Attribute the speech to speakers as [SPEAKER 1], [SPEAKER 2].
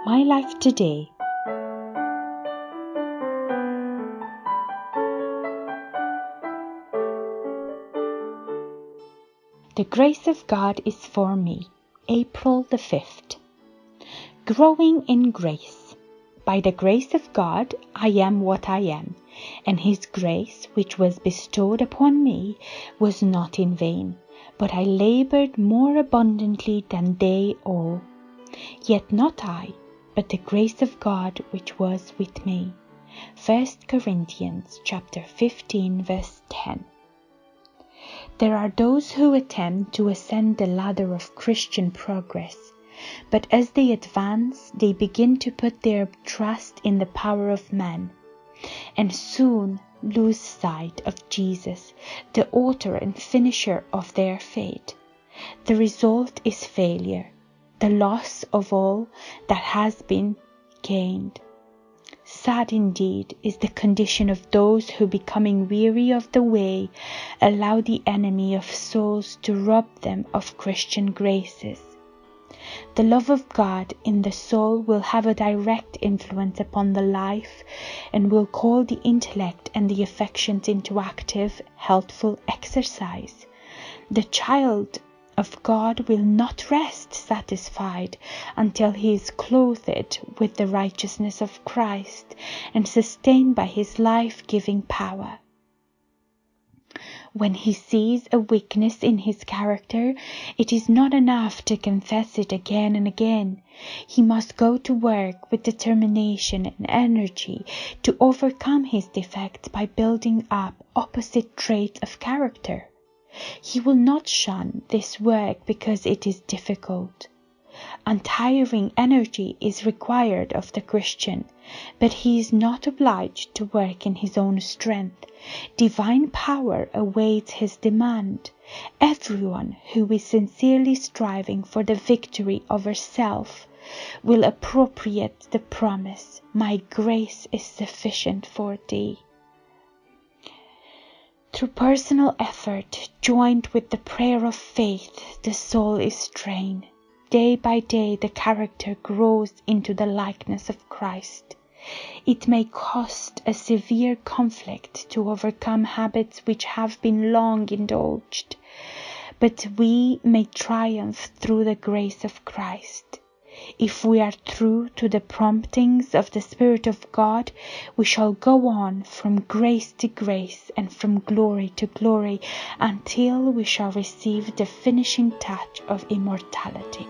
[SPEAKER 1] My life today. The grace of God is for me. April the 5th. Growing in grace. By the grace of God, I am what I am, and His grace, which was bestowed upon me, was not in vain, but I labored more abundantly than they all. Yet not I, but the grace of God which was with me. 1 Corinthians chapter 15, verse 10. There are those who attempt to ascend the ladder of Christian progress, but as they advance, they begin to put their trust in the power of man, and soon lose sight of Jesus, the author and finisher of their faith. The result is failure, the loss of all that has been gained. Sad indeed is the condition of those who, becoming weary of the way, allow the enemy of souls to rob them of Christian graces. The love of God in the soul will have a direct influence upon the life and will call the intellect and the affections into active, healthful exercise. The child of God will not rest satisfied until he is clothed with the righteousness of Christ and sustained by His life-giving power. When he sees a weakness in his character, it is not enough to confess it again and again. He must go to work with determination and energy to overcome his defects by building up opposite traits of character. He will not shun this work because it is difficult. Untiring energy is required of the Christian, but he is not obliged to work in his own strength. Divine power awaits his demand. Everyone who is sincerely striving for the victory over self will appropriate the promise, "My grace is sufficient for thee." Through personal effort, joined with the prayer of faith, the soul is trained. Day by day the character grows into the likeness of Christ. It may cost a severe conflict to overcome habits which have been long indulged, but we may triumph through the grace of Christ. If we are true to the promptings of the Spirit of God, we shall go on from grace to grace and from glory to glory until we shall receive the finishing touch of immortality.